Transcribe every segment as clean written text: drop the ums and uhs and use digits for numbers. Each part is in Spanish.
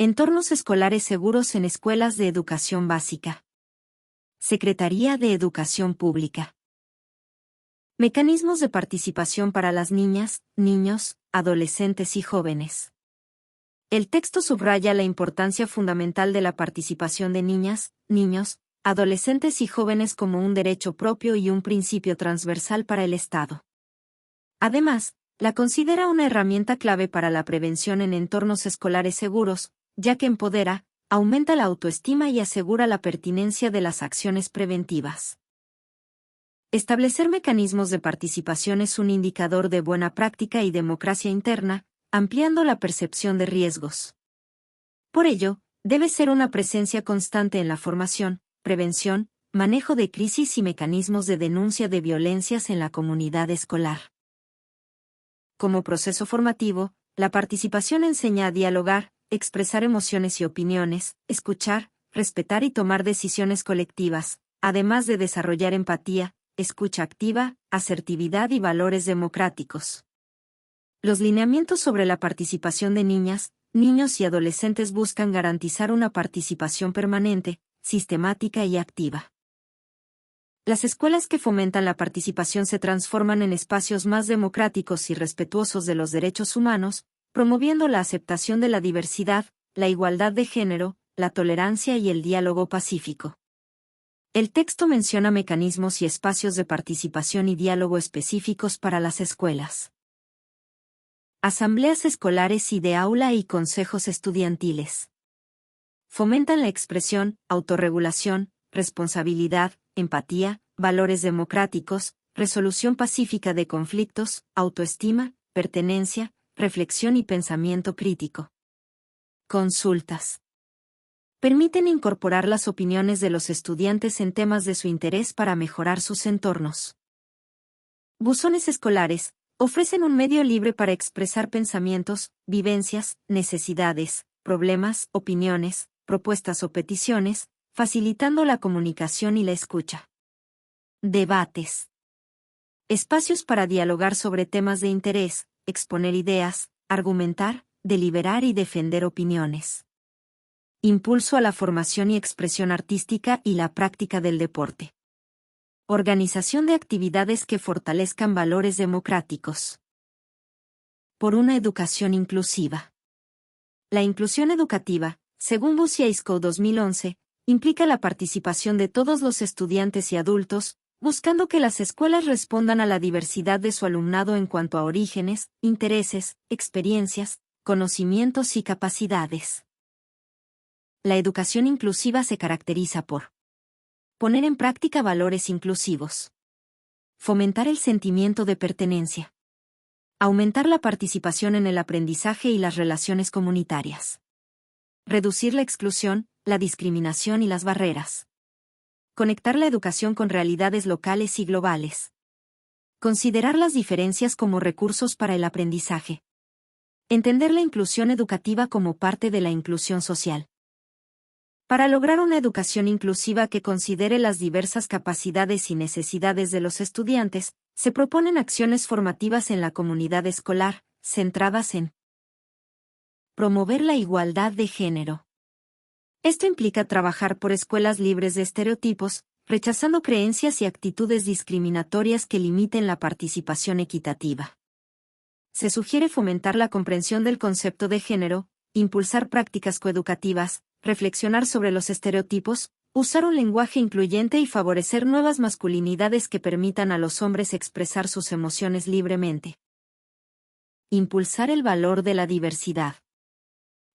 Entornos escolares seguros en escuelas de educación básica. Secretaría de Educación Pública. Mecanismos de participación para las niñas, niños, adolescentes y jóvenes. El texto subraya la importancia fundamental de la participación de niñas, niños, adolescentes y jóvenes como un derecho propio y un principio transversal para el Estado. Además, la considera una herramienta clave para la prevención en entornos escolares seguros, ya que empodera, aumenta la autoestima y asegura la pertinencia de las acciones preventivas. Establecer mecanismos de participación es un indicador de buena práctica y democracia interna, ampliando la percepción de riesgos. Por ello, debe ser una presencia constante en la formación, prevención, manejo de crisis y mecanismos de denuncia de violencias en la comunidad escolar. Como proceso formativo, la participación enseña a dialogar, expresar emociones y opiniones, escuchar, respetar y tomar decisiones colectivas, además de desarrollar empatía, escucha activa, asertividad y valores democráticos. Los lineamientos sobre la participación de niñas, niños y adolescentes buscan garantizar una participación permanente, sistemática y activa. Las escuelas que fomentan la participación se transforman en espacios más democráticos y respetuosos de los derechos humanos, promoviendo la aceptación de la diversidad, la igualdad de género, la tolerancia y el diálogo pacífico. El texto menciona mecanismos y espacios de participación y diálogo específicos para las escuelas. Asambleas escolares y de aula y consejos estudiantiles. Fomentan la expresión, autorregulación, responsabilidad, empatía, valores democráticos, resolución pacífica de conflictos, autoestima, pertenencia, reflexión y pensamiento crítico. Consultas. Permiten incorporar las opiniones de los estudiantes en temas de su interés para mejorar sus entornos. Buzones escolares ofrecen un medio libre para expresar pensamientos, vivencias, necesidades, problemas, opiniones, propuestas o peticiones, facilitando la comunicación y la escucha. Debates. Espacios para dialogar sobre temas de interés, exponer ideas, argumentar, deliberar y defender opiniones. Impulso a la formación y expresión artística y la práctica del deporte. Organización de actividades que fortalezcan valores democráticos. Por una educación inclusiva. La inclusión educativa, según Buciaisco 2011, implica la participación de todos los estudiantes y adultos, buscando que las escuelas respondan a la diversidad de su alumnado en cuanto a orígenes, intereses, experiencias, conocimientos y capacidades. La educación inclusiva se caracteriza por poner en práctica valores inclusivos, fomentar el sentimiento de pertenencia, aumentar la participación en el aprendizaje y las relaciones comunitarias, reducir la exclusión, la discriminación y las barreras, conectar la educación con realidades locales y globales, considerar las diferencias como recursos para el aprendizaje, entender la inclusión educativa como parte de la inclusión social. Para lograr una educación inclusiva que considere las diversas capacidades y necesidades de los estudiantes, se proponen acciones formativas en la comunidad escolar, centradas en promover la igualdad de género. Esto implica trabajar por escuelas libres de estereotipos, rechazando creencias y actitudes discriminatorias que limiten la participación equitativa. Se sugiere fomentar la comprensión del concepto de género, impulsar prácticas coeducativas, reflexionar sobre los estereotipos, usar un lenguaje incluyente y favorecer nuevas masculinidades que permitan a los hombres expresar sus emociones libremente. Impulsar el valor de la diversidad.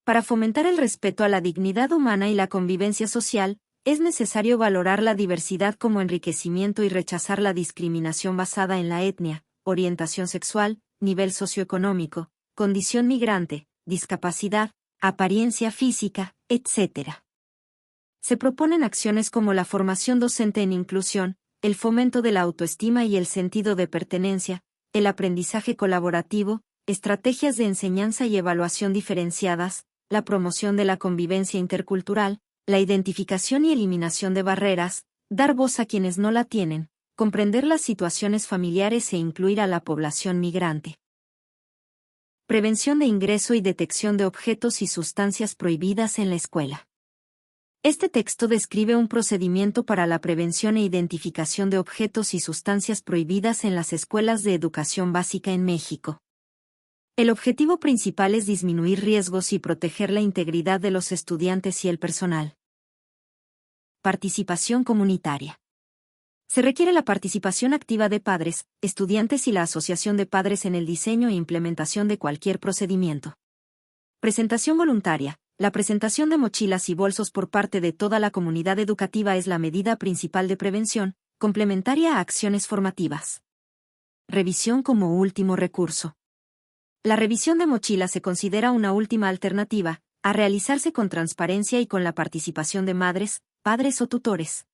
Para fomentar el respeto a la dignidad humana y la convivencia social, es necesario valorar la diversidad como enriquecimiento y rechazar la discriminación basada en la etnia, orientación sexual, nivel socioeconómico, condición migrante, discapacidad, apariencia física, etc. Se proponen acciones como la formación docente en inclusión, el fomento de la autoestima y el sentido de pertenencia, el aprendizaje colaborativo, estrategias de enseñanza y evaluación diferenciadas, la promoción de la convivencia intercultural, la identificación y eliminación de barreras, dar voz a quienes no la tienen, comprender las situaciones familiares e incluir a la población migrante. Prevención de ingreso y detección de objetos y sustancias prohibidas en la escuela. Este texto describe un procedimiento para la prevención e identificación de objetos y sustancias prohibidas en las escuelas de educación básica en México. El objetivo principal es disminuir riesgos y proteger la integridad de los estudiantes y el personal. Participación comunitaria. Se requiere la participación activa de padres, estudiantes y la asociación de padres en el diseño e implementación de cualquier procedimiento. Presentación voluntaria. La presentación de mochilas y bolsos por parte de toda la comunidad educativa es la medida principal de prevención, complementaria a acciones formativas. Revisión como último recurso. La revisión de mochilas se considera una última alternativa, a realizarse con transparencia y con la participación de madres, padres o tutores.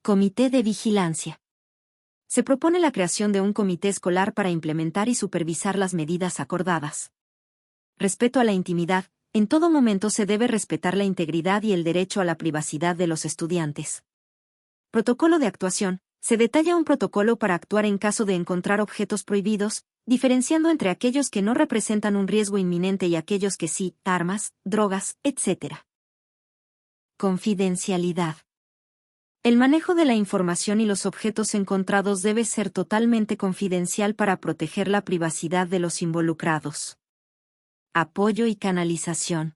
Comité de vigilancia. Se propone la creación de un comité escolar para implementar y supervisar las medidas acordadas. Respeto a la intimidad. En todo momento se debe respetar la integridad y el derecho a la privacidad de los estudiantes. Protocolo de actuación. Se detalla un protocolo para actuar en caso de encontrar objetos prohibidos, diferenciando entre aquellos que no representan un riesgo inminente y aquellos que sí, armas, drogas, etc. Confidencialidad. El manejo de la información y los objetos encontrados debe ser totalmente confidencial para proteger la privacidad de los involucrados. Apoyo y canalización.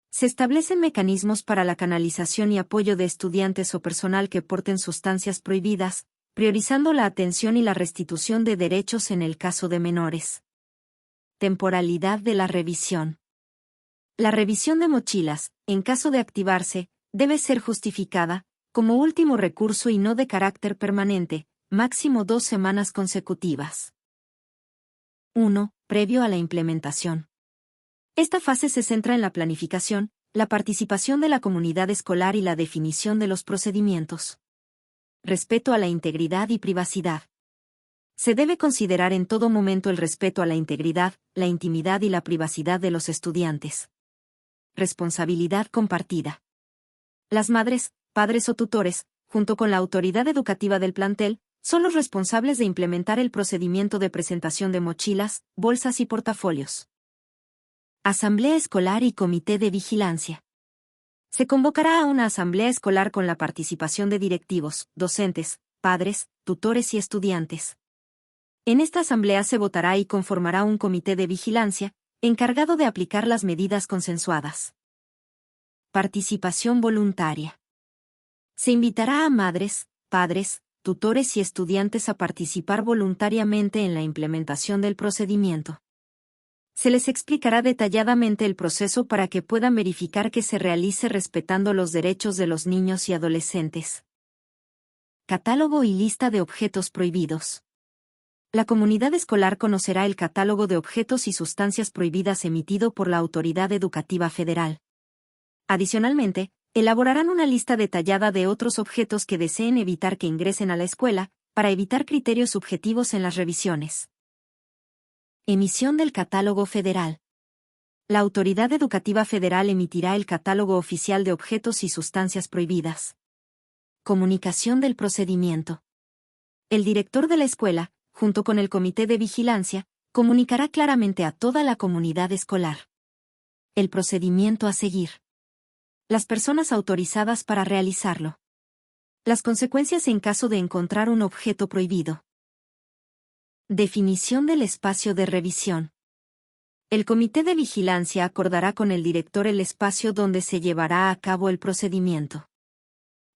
Se establecen mecanismos para la canalización y apoyo de estudiantes o personal que porten sustancias prohibidas, priorizando la atención y la restitución de derechos en el caso de menores. Temporalidad de la revisión. La revisión de mochilas, en caso de activarse, debe ser justificada, como último recurso y no de carácter permanente, máximo 2 semanas consecutivas. 1. Previo a la implementación. Esta fase se centra en la planificación, la participación de la comunidad escolar y la definición de los procedimientos. Respeto a la integridad y privacidad. Se debe considerar en todo momento el respeto a la integridad, la intimidad y la privacidad de los estudiantes. Responsabilidad compartida. Las madres, padres o tutores, junto con la autoridad educativa del plantel, son los responsables de implementar el procedimiento de presentación de mochilas, bolsas y portafolios. Asamblea escolar y comité de vigilancia. Se convocará a una asamblea escolar con la participación de directivos, docentes, padres, tutores y estudiantes. En esta asamblea se votará y conformará un comité de vigilancia, encargado de aplicar las medidas consensuadas. Participación voluntaria. Se invitará a madres, padres, tutores y estudiantes a participar voluntariamente en la implementación del procedimiento. Se les explicará detalladamente el proceso para que puedan verificar que se realice respetando los derechos de los niños y adolescentes. Catálogo y lista de objetos prohibidos. La comunidad escolar conocerá el catálogo de objetos y sustancias prohibidas emitido por la Autoridad Educativa Federal. Adicionalmente, elaborarán una lista detallada de otros objetos que deseen evitar que ingresen a la escuela, para evitar criterios subjetivos en las revisiones. Emisión del catálogo federal. La Autoridad Educativa Federal emitirá el catálogo oficial de objetos y sustancias prohibidas. Comunicación del procedimiento. El director de la escuela, junto con el comité de vigilancia, comunicará claramente a toda la comunidad escolar. El procedimiento a seguir. Las personas autorizadas para realizarlo. Las consecuencias en caso de encontrar un objeto prohibido. Definición del espacio de revisión. El comité de vigilancia acordará con el director el espacio donde se llevará a cabo el procedimiento.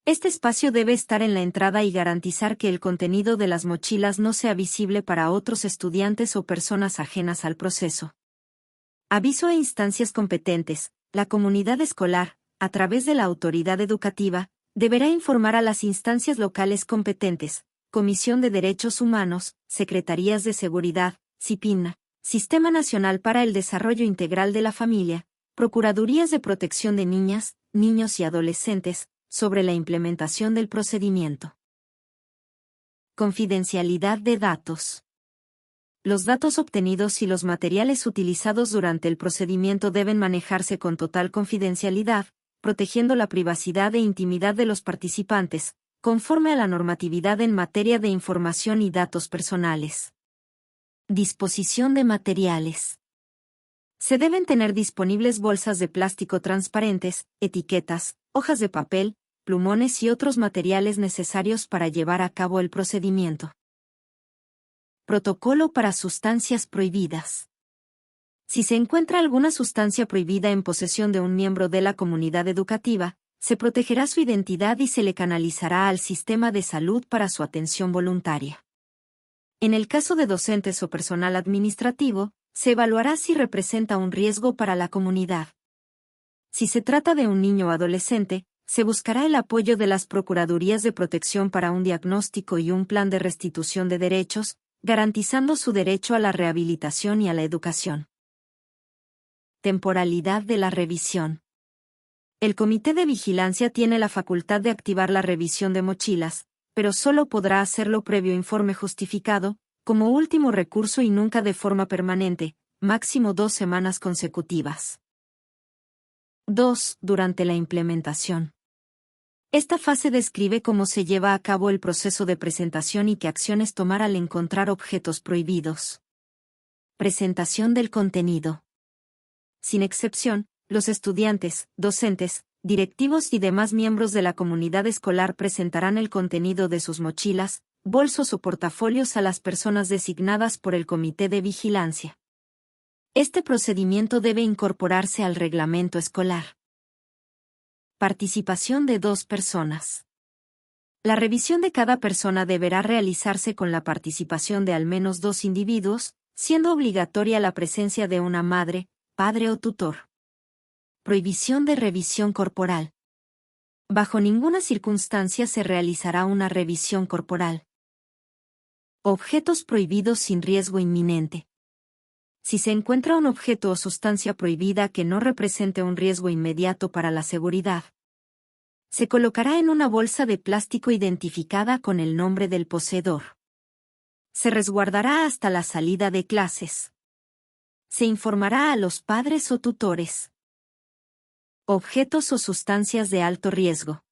Este espacio debe estar en la entrada y garantizar que el contenido de las mochilas no sea visible para otros estudiantes o personas ajenas al proceso. Aviso a instancias competentes. La comunidad escolar, a través de la autoridad educativa, deberá informar a las instancias locales competentes, Comisión de Derechos Humanos, Secretarías de Seguridad, CIPINA, Sistema Nacional para el Desarrollo Integral de la Familia, Procuradurías de Protección de Niñas, Niños y Adolescentes, sobre la implementación del procedimiento. Confidencialidad de datos. Los datos obtenidos y los materiales utilizados durante el procedimiento deben manejarse con total confidencialidad, protegiendo la privacidad e intimidad de los participantes, conforme a la normatividad en materia de información y datos personales. Disposición de materiales. Se deben tener disponibles bolsas de plástico transparentes, etiquetas, hojas de papel, plumones y otros materiales necesarios para llevar a cabo el procedimiento. Protocolo para sustancias prohibidas. Si se encuentra alguna sustancia prohibida en posesión de un miembro de la comunidad educativa, se protegerá su identidad y se le canalizará al sistema de salud para su atención voluntaria. En el caso de docentes o personal administrativo, se evaluará si representa un riesgo para la comunidad. Si se trata de un niño o adolescente, se buscará el apoyo de las Procuradurías de Protección para un diagnóstico y un plan de restitución de derechos, garantizando su derecho a la rehabilitación y a la educación. Temporalidad de la revisión. El Comité de Vigilancia tiene la facultad de activar la revisión de mochilas, pero solo podrá hacerlo previo informe justificado, como último recurso y nunca de forma permanente, máximo 2 semanas consecutivas. 2. Durante la implementación. Esta fase describe cómo se lleva a cabo el proceso de presentación y qué acciones tomar al encontrar objetos prohibidos. Presentación del contenido. Sin excepción, los estudiantes, docentes, directivos y demás miembros de la comunidad escolar presentarán el contenido de sus mochilas, bolsos o portafolios a las personas designadas por el Comité de Vigilancia. Este procedimiento debe incorporarse al reglamento escolar. Participación de 2 personas. La revisión de cada persona deberá realizarse con la participación de al menos 2 individuos, siendo obligatoria la presencia de una madre, padre o tutor. Prohibición de revisión corporal. Bajo ninguna circunstancia se realizará una revisión corporal. Objetos prohibidos sin riesgo inminente. Si se encuentra un objeto o sustancia prohibida que no represente un riesgo inmediato para la seguridad, se colocará en una bolsa de plástico identificada con el nombre del poseedor. Se resguardará hasta la salida de clases. Se informará a los padres o tutores. Objetos o sustancias de alto riesgo.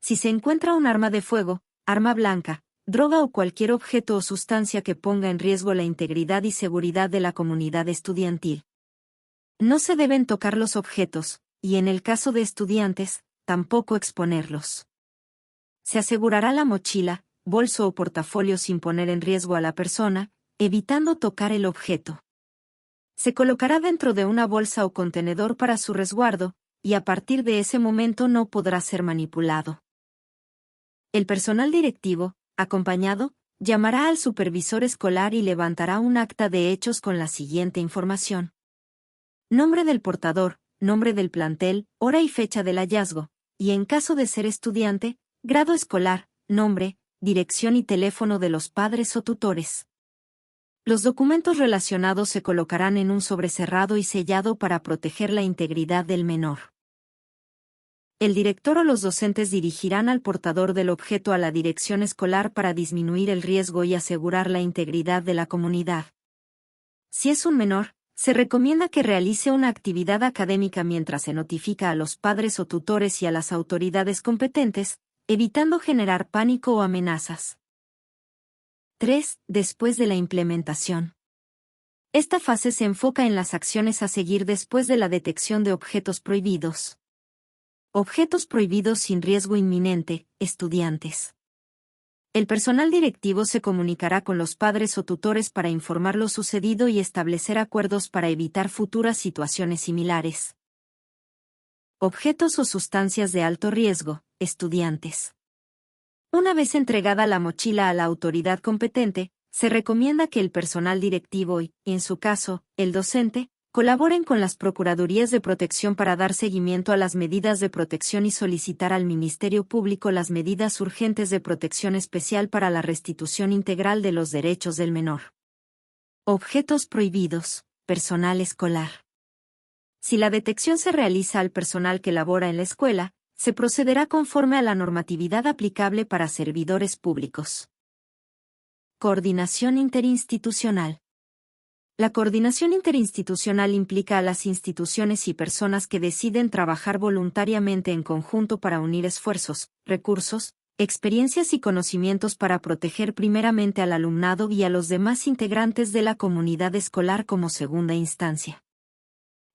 Si se encuentra un arma de fuego, arma blanca, droga o cualquier objeto o sustancia que ponga en riesgo la integridad y seguridad de la comunidad estudiantil, no se deben tocar los objetos, y en el caso de estudiantes, tampoco exponerlos. Se asegurará la mochila, bolso o portafolio sin poner en riesgo a la persona, evitando tocar el objeto. Se colocará dentro de una bolsa o contenedor para su resguardo, y a partir de ese momento no podrá ser manipulado. El personal directivo, acompañado, llamará al supervisor escolar y levantará un acta de hechos con la siguiente información: nombre del portador, nombre del plantel, hora y fecha del hallazgo, y en caso de ser estudiante, grado escolar, nombre, dirección y teléfono de los padres o tutores. Los documentos relacionados se colocarán en un sobre cerrado y sellado para proteger la integridad del menor. El director o los docentes dirigirán al portador del objeto a la dirección escolar para disminuir el riesgo y asegurar la integridad de la comunidad. Si es un menor, se recomienda que realice una actividad académica mientras se notifica a los padres o tutores y a las autoridades competentes, evitando generar pánico o amenazas. 3. Después de la implementación. Esta fase se enfoca en las acciones a seguir después de la detección de objetos prohibidos. Objetos prohibidos sin riesgo inminente, estudiantes. El personal directivo se comunicará con los padres o tutores para informar lo sucedido y establecer acuerdos para evitar futuras situaciones similares. Objetos o sustancias de alto riesgo, estudiantes. Una vez entregada la mochila a la autoridad competente, se recomienda que el personal directivo y, en su caso, el docente, colaboren con las Procuradurías de Protección para dar seguimiento a las medidas de protección y solicitar al Ministerio Público las medidas urgentes de protección especial para la restitución integral de los derechos del menor. Objetos prohibidos, personal escolar. Si la detección se realiza al personal que labora en la escuela, se procederá conforme a la normatividad aplicable para servidores públicos. Coordinación interinstitucional. La coordinación interinstitucional implica a las instituciones y personas que deciden trabajar voluntariamente en conjunto para unir esfuerzos, recursos, experiencias y conocimientos para proteger primeramente al alumnado y a los demás integrantes de la comunidad escolar como segunda instancia.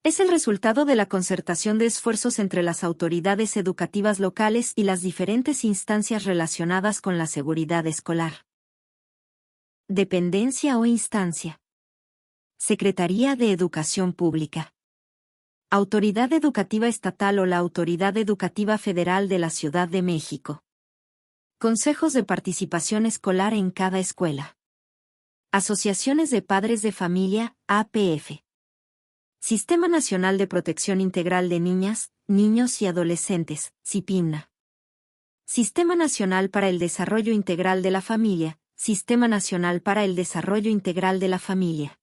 Es el resultado de la concertación de esfuerzos entre las autoridades educativas locales y las diferentes instancias relacionadas con la seguridad escolar. Dependencia o instancia. Secretaría de Educación Pública. Autoridad Educativa Estatal o la Autoridad Educativa Federal de la Ciudad de México. Consejos de participación escolar en cada escuela. Asociaciones de Padres de Familia, APF. Sistema Nacional de Protección Integral de Niñas, Niños y Adolescentes, SIPINA. Sistema Nacional para el Desarrollo Integral de la Familia, Sistema Nacional para el Desarrollo Integral de la Familia.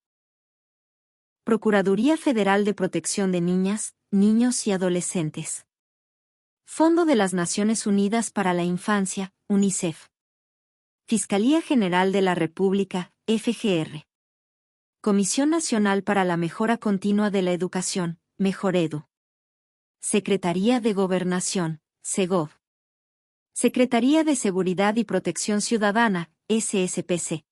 Procuraduría Federal de Protección de Niñas, Niños y Adolescentes. Fondo de las Naciones Unidas para la Infancia, UNICEF. Fiscalía General de la República, FGR. Comisión Nacional para la Mejora Continua de la Educación, Mejoredu. Secretaría de Gobernación, SEGOV. Secretaría de Seguridad y Protección Ciudadana, SSPC.